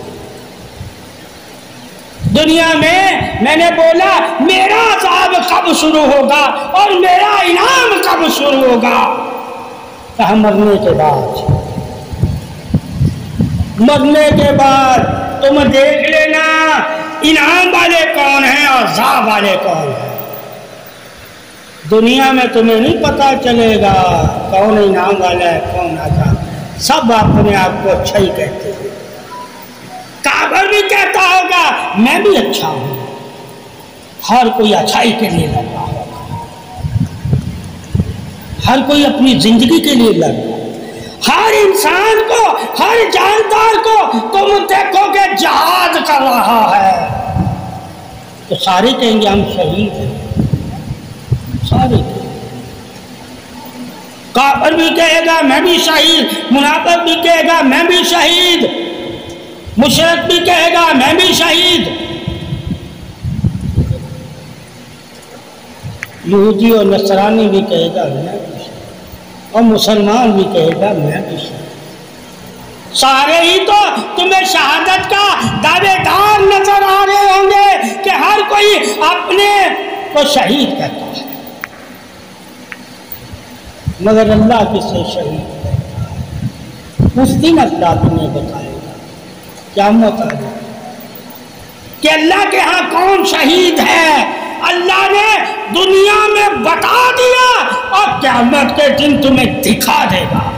Speaker 1: دنیا میں نے بولا میرا عذاب کب شروع ہوگا اور میرا انعام کب شروع ہوگا؟ کہا مرنے کے بعد. مرنے کے بعد تم دیکھ لینا انعام والے کون ہیں اور عذاب والے کون ہیں. دنیا میں تمہیں نہیں پتا چلے گا کون انعام والا ہے کون عذاب، سب اپنے آپ کو اچھا ہی کہتے ہیں۔ کافر بھی کہتا ہوگا میں بھی اچھا ہوں، ہر کوئی اچھائی کے لیے لڑ رہا ہوگا، ہر کوئی اپنی زندگی کے لیے لڑ رہا ہے۔ ہر انسان کو، ہر جاندار کو تم دیکھو گے جہاد کر رہا ہے تو سارے کہیں گے ہم شہید ہیں، سارے کہیں گے۔ کافر بھی کہے گا میں بھی شہید، منافق بھی کہے گا میں بھی شہید، مشرک بھی کہے گا میں بھی شہید، یہودی اور نصرانی بھی کہے گا میں بھی شہید، اور مسلمان بھی کہے گا میں بھی شہید۔ سارے ہی تو تمہیں شہادت کا دعوے دار نظر آ رہے ہوں گے کہ ہر کوئی اپنے کو شہید کہتا ہے، مگر اللہ کسے شہید ہے اس دن اللہ تمہیں بتائے گا قیامت آ جائے کہ اللہ کے ہاں کون شہید ہے۔ اللہ نے دنیا میں بتا دیا اور قیامت کے دن تمہیں دکھا دے گا۔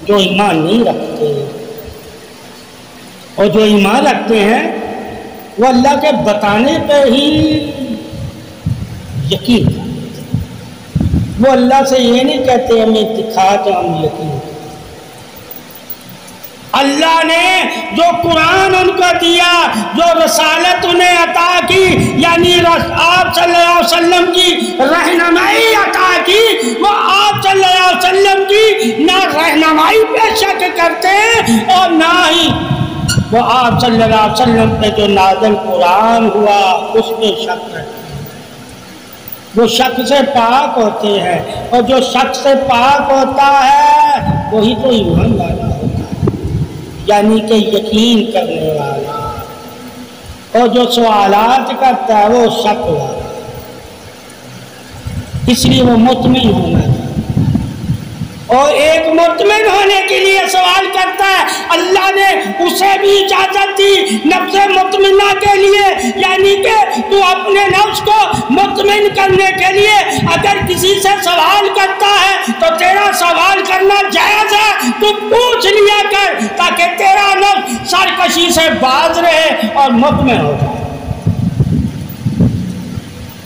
Speaker 1: جو ایمان نہیں رکھتے اور جو ایمان رکھتے ہیں وہ اللہ کے بتانے پہ ہی یقین کرتے ہیں، وہ اللہ سے یہ نہیں کہتے ہمیں دکھا تو ہم یقین کرتے۔ اللہ نے جو قرآن ان کو دیا، جو رسالت انہیں عطا کی، یعنی آپ صلی اللہ علیہ وسلم کی رہنمائی عطا کی، وہ آپ صلی اللہ علیہ وسلم کی نہ رہنمائی پہ شک کرتے ہیں اور نہ ہی وہ آپ صلی اللہ علیہ وسلم پہ جو نازل قرآن ہوا اس پہ شک کرتے ہیں۔ وہ شک سے پاک ہوتے ہیں اور جو شک سے پاک ہوتا ہے وہی تو ایمان والا ہوتا ہے، یعنی کہ یقین کرنے والا، اور جو سوالات کرتا ہے وہ شک والا، اس لیے وہ مطمئن ہونا چاہیے۔ اور ایک مطمئن ہونے کے لیے سوال کرتا ہے، اللہ نے اسے بھی اجازت دی نفس مطمئنہ کے لیے، یعنی کہ تو اپنے نفس کو مطمئن کرنے کے لیے اگر کسی سے سوال کرتا ہے تو تیرا سوال کرنا جائز ہے، تو پوچھ لیا کر تاکہ تیرا نفس سرکشی سے باز رہے اور مطمئن ہو جائے۔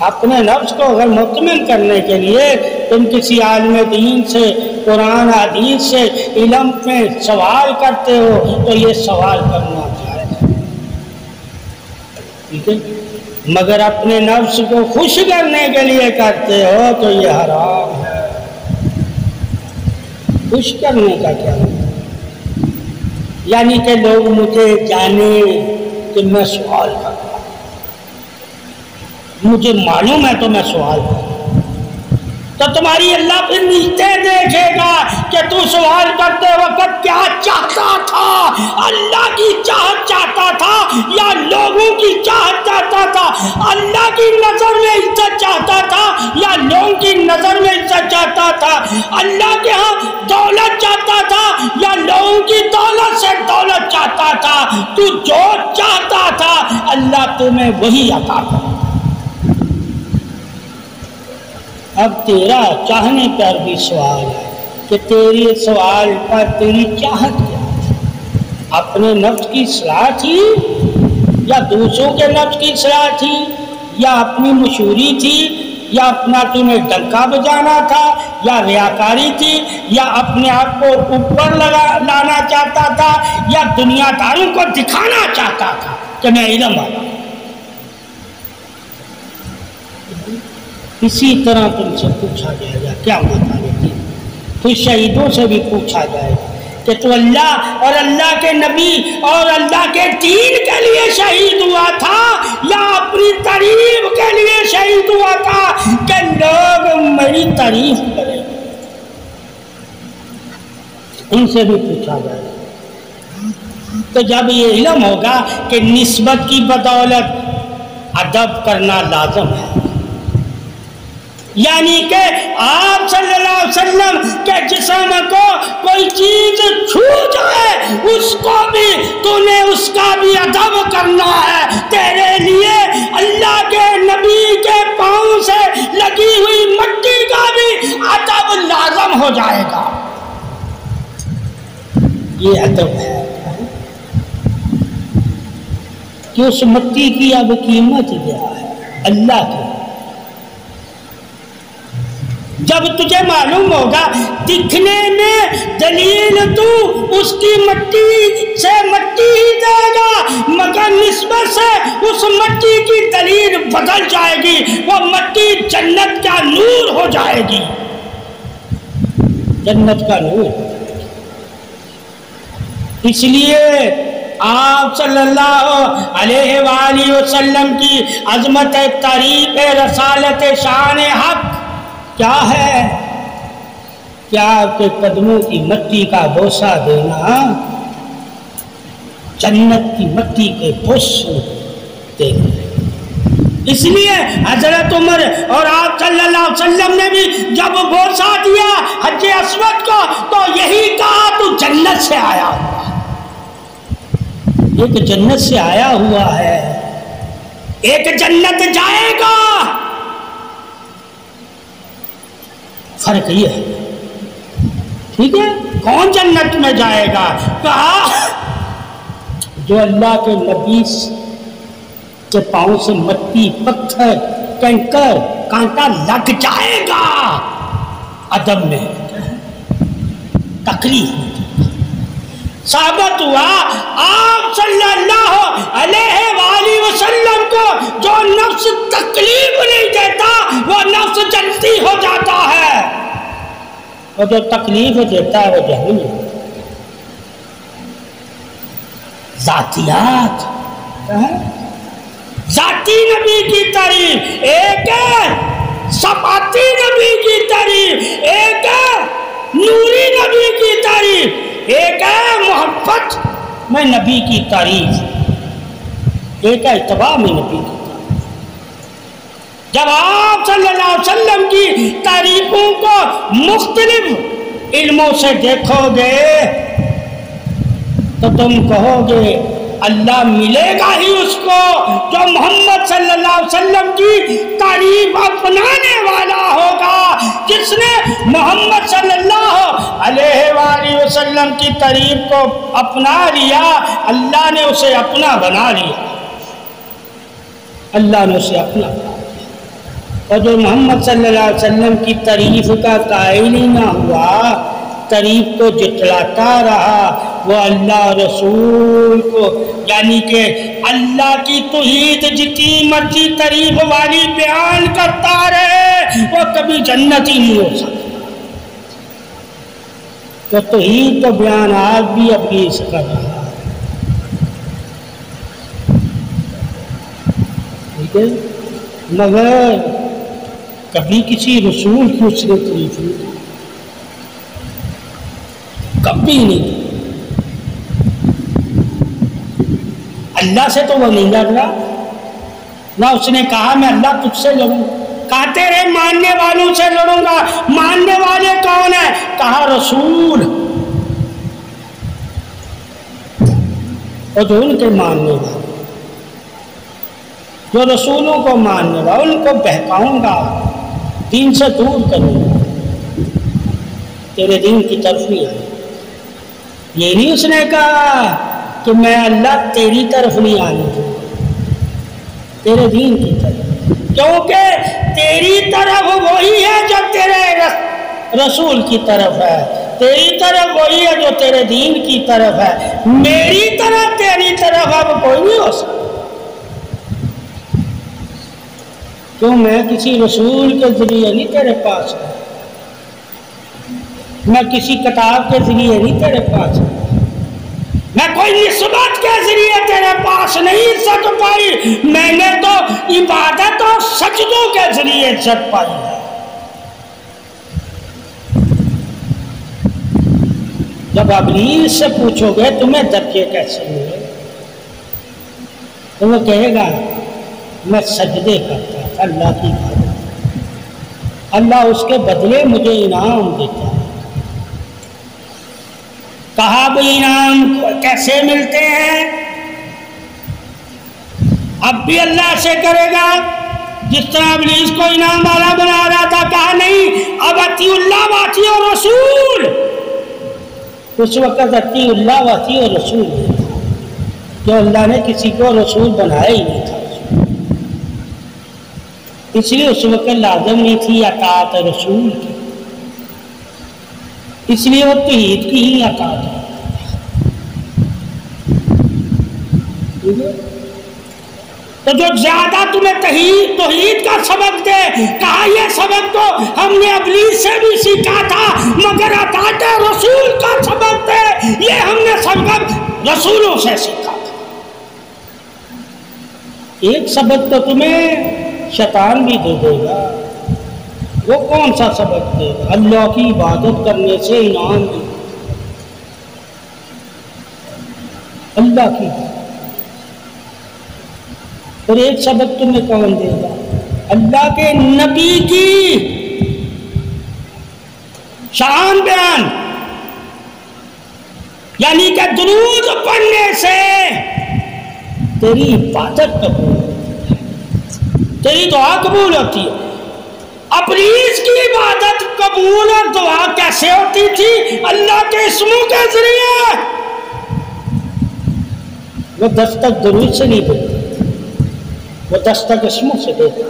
Speaker 1: اپنے نفس کو اگر مطمئن کرنے کے لیے تم کسی عالم دین سے، قرآن حدیث سے علم میں سوال کرتے ہو تو یہ سوال کرنا جائز ہے، ٹھیک ہے، مگر اپنے نفس کو خوش کرنے کے لیے کرتے ہو تو یہ حرام ہے۔ خوش کرنے کا کیا ہے؟ یعنی کہ لوگ مجھے جانے کہ میں سوال کرتا ہوں، مجھے معلوم ہے تو میں سوال کرتا ہوں، تو تمہاری اللہ پھر نیچے دیکھے گا کہ تو سوال کرتے وقت کیا چاہتا تھا، اللہ کی چاہت چاہتا تھا یا لوگوں کی چاہت چاہتا تھا، اللہ کی نظر میں عزت چاہتا تھا یا لوگوں کی نظر میں عزت چاہتا تھا، اللہ کے ہاں دولت چاہتا تھا یا لوگوں کی دولت سے دولت چاہتا تھا۔ تو جو چاہتا تھا اللہ تمہیں وہی عطا کرے۔ اب تیرا چاہنے پر بھی سوال ہے کہ تیری سوال پر تیری چاہت کیا ہے؟ اپنے نفس کی اصلاح تھی یا دوسروں کے نفس کی اصلاح تھی یا اپنی مشہوری تھی یا اپنا تمہیں ڈنکا بجانا تھا یا ریاکاری تھی یا اپنے آپ کو اوپر لانا چاہتا تھا یا دنیا داروں کو دکھانا چاہتا تھا کہ میں علم والا ہوں؟ اسی طرح تم سے پوچھا جائے گا کیا بتانے کی، تو شہیدوں سے بھی پوچھا جائے گا کہ تو اللہ اور اللہ کے نبی اور اللہ کے دین کے لیے شہید ہوا تھا یا اپنی تعریف کے لیے شہید ہوا تھا کہ لوگ میری تعریف کریں؟ ان سے بھی پوچھا جائے گا۔ تو جب یہ علم ہوگا کہ نسبت کی بدولت ادب کرنا لازم ہے، یعنی کہ آپ صلی اللہ علیہ وسلم کے جسم کو کوئی چیز چھو جائے اس کو بھی تو نے اس کا بھی ادب کرنا ہے. تیرے لیے اللہ کے نبی کے پاؤں سے لگی ہوئی مٹی کا بھی ادب لازم ہو جائے گا. یہ ادب ہے کہ اس مٹی کی اب قیمت کیا ہے اللہ کی. جب تجھے معلوم ہوگا دکھنے میں دلیل تو اس کی مٹی سے مٹی ہی دے گا مگر نسبت سے اس مٹی کی دلیل بدل جائے گی. وہ مٹی جنت کا نور ہو جائے گی. جنت کا نور. اس لیے آپ صلی اللہ علیہ وآلہ وسلم کی عظمت تعریف رسالت شان حق کیا ہے؟ کیا آپ کے قدموں کی مٹی کا بوسہ دینا جنت کی مٹی کے بوسے دینا. اس لیے حضرت عمر اور آپ صلی اللہ علیہ وسلم نے بھی جب بوسہ دیا حج اسود کو تو یہی کہا تو جنت سے آیا ہوا. ایک جنت سے آیا ہوا ہے, ایک جنت جائے گا. فرق یہ ہے. ٹھیک ہے, کون جنت میں جائے گا؟ کہا جو اللہ کے نبی کے پاؤں سے مٹی پتھر کنکر کانٹا لگ جائے گا. ادب میں تکلیف ثابت ہوا آپ صلی اللہ علیہ وآلہ وسلم کو جو نفس تکلیف نہیں دیتا وہ نفس جنتی ہو جاتا ہے, اور جو تکلیف دیتا ہے وہ جہنمی. ذاتیات ذاتی نبی کی تعریف ایک ہے, صفاتی نبی کی تعریف ایک ہے, نوری نبی کی تعریف ایک ہے, محبت میں نبی کی تعریف ایک ہے, اتباع میں نبی کی تعریف. جب آپ صلی اللہ علیہ وسلم کی تعریفوں کو مختلف علموں سے دیکھو گے تو تم کہو گے اللہ ملے گا ہی اس کو جو محمد صلی اللہ علیہ وسلم کی تعریف اپنانے والا ہوگا. جس نے محمد صلی اللہ علیہ وآلہ وسلم کی تعریف کو اپنا لیا اللہ نے اسے اپنا بنا لیا. اللہ نے اسے اپنا بنا لیا. اور جو محمد صلی اللہ علیہ وسلم کی تعریف کا قائل ہی نہ ہوا, تعریف کو جتلاتا رہا, وہ اللہ رسول کو یعنی کہ اللہ کی توحید جتنی مرضی تعریف والی بیان کرتا رہے وہ کبھی جنت ہی نہیں ہو سکتا. تو توحید تو بیان آج بھی ابلیس کر رہا ہے. ٹھیک ہے, مگر کبھی کسی رسول کی اس نے تعریف نہیں کی, کبھی نہیں. اللہ سے تو وہ نہیں لڑ رہا, نہ اس نے کہا میں اللہ تجھ سے لڑوں. کہا تیرے ماننے والوں سے لڑوں گا. ماننے والے کون ہیں؟ کہا رسول. اور جو ان کے ماننے والے, جو رسولوں کو ماننے والے, ان کو بہکاؤں گا, دین سے دور کروں گا, تیرے دین کی طرف نہیں آئے. یہ نہیں اس نے کہا کہ میں اللہ تیری طرف نہیں آنے دوں, تیرے دین کی طرف, کیونکہ تیری طرف وہی ہے جو تیرے رسول کی طرف ہے, تیری طرف وہی ہے جو تیرے دین کی طرف ہے. میری طرف تیری طرف اب کوئی نہیں ہو سکتا. کیوں؟ میں کسی رسول کے ذریعے نہیں تیرے پاس ہوں, میں کسی کتاب کے ذریعے نہیں تیرے پاس ہوں, میں کوئی نسبت کے ذریعے تیرے پاس نہیں عزت پائی, میں نے تو عبادت اور سجدوں کے ذریعے عزت پائی ہے. جب ابلیس سے پوچھو گے تمہیں درجے کیسے ہوئے, تو وہ کہے گا میں سجدے کرتا تھا اللہ کی عبادت, اللہ اس کے بدلے مجھے انعام دیتا ہے. کہا وہ انعام کیسے ملتے ہیں؟ اب بھی اللہ سے کرے گا جس طرح ابلیس کو انعام والا بنا رہا تھا. کہا نہیں، اب اطیع اللہ و اطیع الرسول. اس وقت اطیع اللہ و اطیع الرسول جو اللہ نے کسی کو رسول بنایا ہی نہیں تھا، اس لیے اس وقت لازم نہیں تھی اطاعت رسول کی، اس لیے وہ توحید کی ہی اطاعت ہے. تو جو زیادہ تمہیں توحید کا سبق دے، کہا یہ سبق تو ہم نے ابلیس سے بھی سیکھا تھا، مگر اطاعت رسول کا سبق دے، یہ ہم نے سبق رسولوں سے سیکھا تھا. ایک سبق تو تمہیں شیطان بھی دے دے گا. وہ کون سا سبق دے گا؟ اللہ کی عبادت کرنے سے انعام دے گا. اللہ کی عبادت. اور ایک سبق تمہیں کون دے گا؟ اللہ کے نبی کی شان بیان، یعنی کہ درود پڑھنے سے تیری عبادت قبول ہوتی ہے، تیری دعا قبول ہوتی ہے. ابلیس کی عبادت قبول اور دعا کیسے ہوتی تھی؟ اللہ کے اسموں کے ذریعے. وہ دستک درود سے نہیں دیتے، وہ دستک اسموں سے دیتا.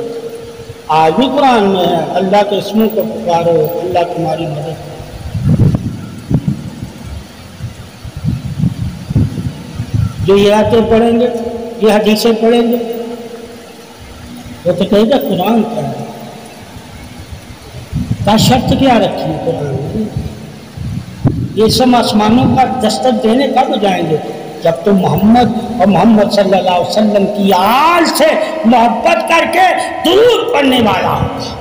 Speaker 1: آج بھی قرآن میں ہے اللہ کے اسموں کو پکارو، اللہ تمہاری مدد کرے. جو یہ آیتیں پڑھیں گے، یہ حدیثیں پڑھیں گے، وہ تو کہے گا قرآن کیا ہے، کا شرط کیا رکھی ہے قرآن نے. یہ سب آسمانوں کا دستک دینے کب جائیں گے؟ جب تم محمد اور محمد صلی اللہ علیہ وسلم کی آل سے محبت کر کے درود پڑھنے والا ہوگا،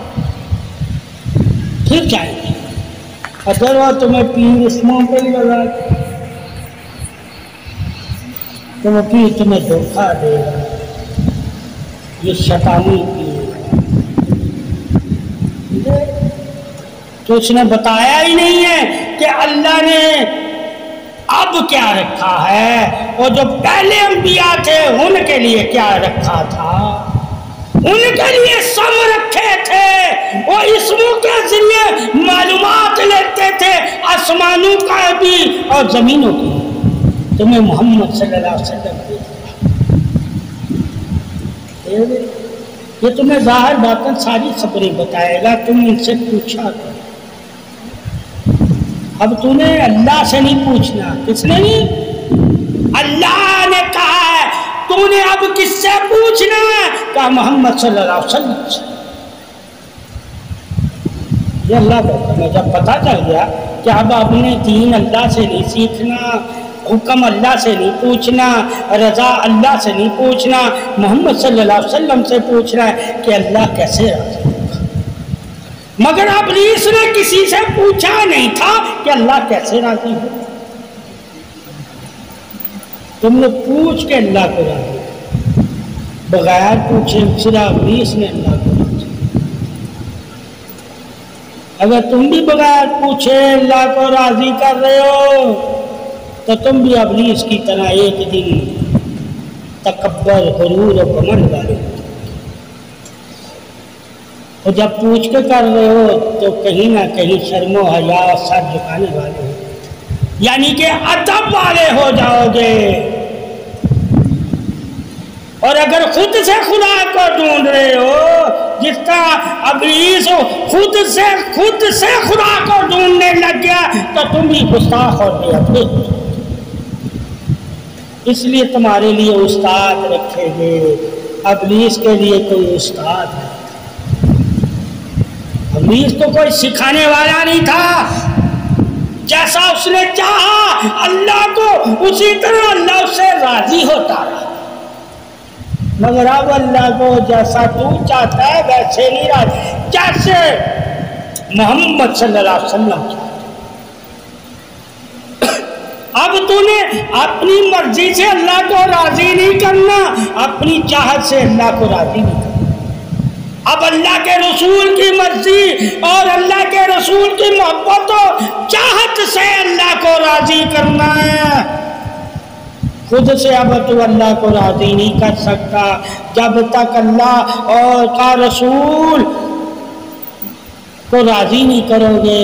Speaker 1: پھر جائیں گے. اگر وہ تمہیں پیر اسموں پہ ہی لگا تو وہ پیر تمہیں دھوکہ دے گا. یہ شیطانی پیر تو اس نے بتایا ہی نہیں ہے کہ اللہ نے اب کیا رکھا ہے، اور جو پہلے انبیاء تھے ان کے لیے کیا رکھا تھا. ان کے لیے سم رکھے تھے، وہ اسموں کے ذریعے معلومات لیتے تھے آسمانوں کا بھی اور زمینوں کی. تمہیں محمد صلی اللہ علیہ وسلم یہ تمہیں ظاہر باطن ساری خبریں بتائے گا. تم ان سے پوچھا کرو. اب تو نے اللہ سے نہیں پوچھنا. کس نے نہیں؟ اللہ نے کہا ہے. تو نے اب کس سے پوچھنا ہے؟ کہا محمد صلی اللہ علیہ وسلم سے. یہ اللہ کا ہے. جب پتہ چل گیا کہ اب آپ نے دین اللہ سے نہیں سیکھنا، حکم اللہ سے نہیں پوچھنا، رضا اللہ سے نہیں پوچھنا، محمد صلی اللہ علیہ وسلم سے پوچھنا ہے کہ اللہ کیسے راضی ہوگا. مگر ابلیس نے کسی سے پوچھا نہیں تھا کہ اللہ کیسے راضی ہو. تم نے پوچھ کے اللہ کو راضی، بغیر پوچھے صرف ابلیس نے اللہ کو راضی. اگر تم بھی بغیر پوچھے اللہ کو راضی کر رہے ہو تو تم بھی ابلیس کی طرح ایک دن تکبر، غرور اور گھمنڈ والے. اور جب پوچھ کے کر رہے ہو تو کہیں نہ کہیں شرم و حیا سر جھکانے والے ہو، یعنی کہ ادب والے ہو جاؤ گے. اور اگر خود سے خدا کو ڈھونڈ رہے ہو جس طرح ابلیس خود سے خدا کو ڈھونڈنے لگ گیا تو تم بھی گستاخ اور بے ادب ہو. اس لیے تمہارے لیے استاد رکھے گئے. ابلیس کے لیے کوئی استاد ہے. ابلیس تو کوئی سکھانے والا نہیں تھا. جیسا اس نے چاہا اللہ کو اسی طرح اللہ اس سے راضی ہوتا رہا. مگر اب اللہ کو جیسا تو چاہتا ہے ویسے نہیں راضی، جیسے محمد صلی اللہ علیہ وسلم چاہتا. اب تو نے اپنی مرضی سے اللہ کو راضی نہیں کرنا، اپنی چاہت سے اللہ کو راضی نہیں کرنا. اب اللہ کے رسول کی مرضی اور اللہ کے رسول کی محبت و چاہت عبادت سے اللہ کو راضی کرنا ہے. خود سے اب تو اللہ کو راضی نہیں کر سکتا جب تک اللہ اور کا رسول کو راضی نہیں کرو گے،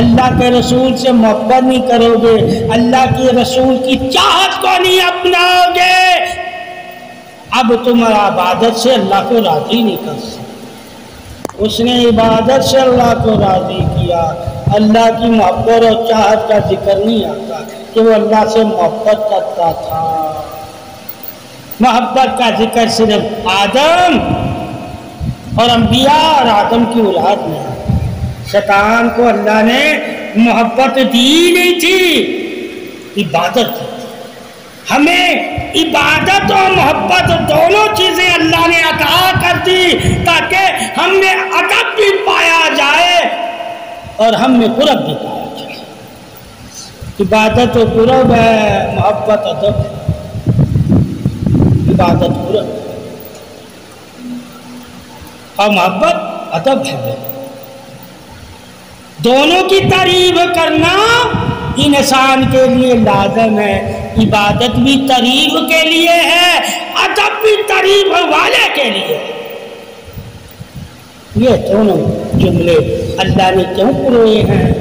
Speaker 1: اللہ کے رسول سے محبت نہیں کرو گے، اللہ کے رسول کی چاہت کو نہیں اپناؤ گے، اب تمہارا عبادت سے اللہ کو راضی نہیں کر سکتے. اس نے عبادت سے اللہ کو راضی کیا. اللہ کی محبت اور چاہت کا ذکر نہیں آتا کہ وہ اللہ سے محبت کرتا تھا. محبت کا ذکر صرف آدم اور انبیاء اور آدم کی اولاد میں ہے. شیطان کو اللہ نے محبت دی نہیں تھی، عبادت دی. ہمیں عبادت اور محبت دونوں چیزیں اللہ نے عطا کر دی تاکہ ہم میں ادب بھی پایا جائے اور ہم میں قرب بھی پایا جائے. عبادت و قرب ہے، محبت ادب ہے. عبادت قرب اور محبت ادب ہے. دونوں کی تعریف کرنا انسان کے لیے لازم ہے. عبادت بھی تعریف کے لیے ہے، ادب بھی تعریف والے کے لیے. یہ دونوں جملے اللہ نے کیوں پروئے ہیں؟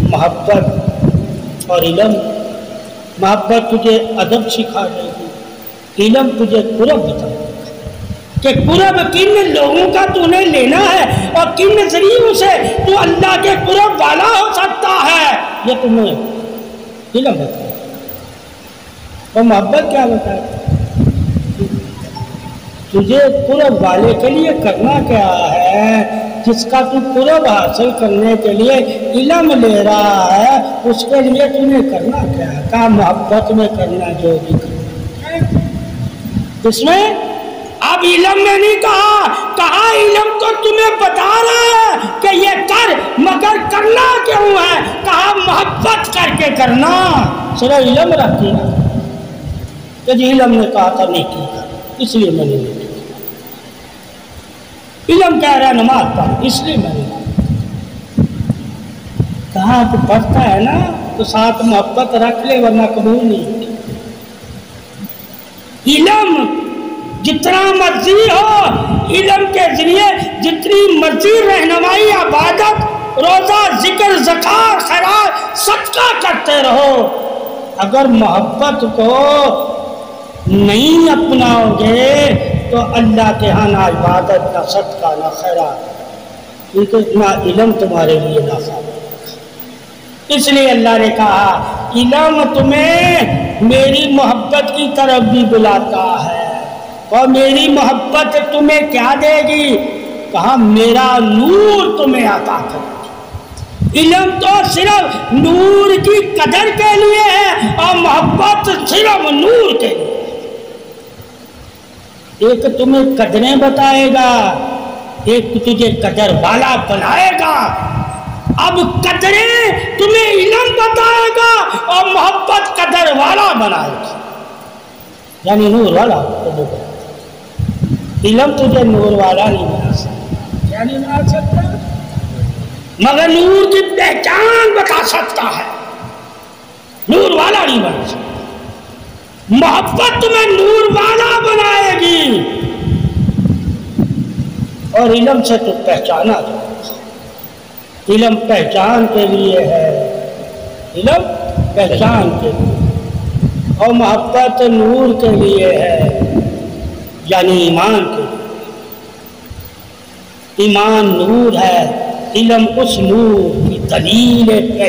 Speaker 1: محبت اور علم. محبت تجھے ادب سکھا دے گی، علم تجھے قرب بتا دے گا کہ قرب کن لوگوں کا تو نے لینا ہے اور کن ذریعوں سے تو اللہ کے قرب والا ہو سکتا ہے، یہ تمہیں علم بتا. اور محبت کیا بتائے؟ تجھے قرب والے کے لیے کرنا کیا ہے؟ جس کا تو قرب حاصل کرنے کے لیے علم لے رہا ہے اس کے لیے تمہیں کرنا کیا ہے؟ کہا محبت میں کرنا جو بھی کرنا ہے. اس میں اب علم میں نہیں کہا علم تو تمہیں بتا رہا ہے کہ یہ کر، مگر کرنا کیوں ہے؟ کہا محبت کر کے کرنا. صرف علم رکھتی نا کہ جی علم نے کہا تھا نہیں کیا اس لیے میں نے نہیں کیا. علم کہہ رہا نماز پڑھ اس لیے میں نے کہا تو پڑھتا ہے نا تو ساتھ محبت رکھ لے ورنہ قبول نہیں. علم جتنا مرضی ہو، علم کے ذریعے جتنی مرضی رہنمائی، عبادت، روزہ، ذکر، زکات، خیرات، صدقہ کرتے رہو، اگر محبت کو نہیں اپناؤ گے تو اللہ کے ہاں نہ عبادت، نہ صدقہ، نہ خیرات، کیونکہ نہ علم تمہارے لیے نہ ثابت. اس لیے اللہ نے کہا علم تمہیں میری محبت کی طرف بھی بلاتا ہے اور میری محبت تمہیں کیا دے گی؟ کہا میرا نور تمہیں عطا کرے گی. علم تو صرف نور کی قدر کے لیے ہے اور محبت صرف نور کے لیے. ایک تمہیں قدریں بتائے گا، ایک تجھے قدر والا بنائے گا. اب قدریں تمہیں علم بتائے گا اور محبت قدر والا بنائے گی، یعنی نور والا. علم تجھے نور والا نہیں بنا سکتا، کیا نہیں بنا سکتا؟ مگر نور کی پہچان بتا سکتا ہے، نور والا نہیں بنا سکتا. محبت تمہیں نور والا بنائے گی اور علم سے تو پہچانا جائے. علم پہچان کے لیے ہے، علم پہچان کے لیے، اور محبت نور کے لیے ہے، یعنی ایمان کے لیے. ایمان نور ہے، علم اس نور کی دلیل ہے.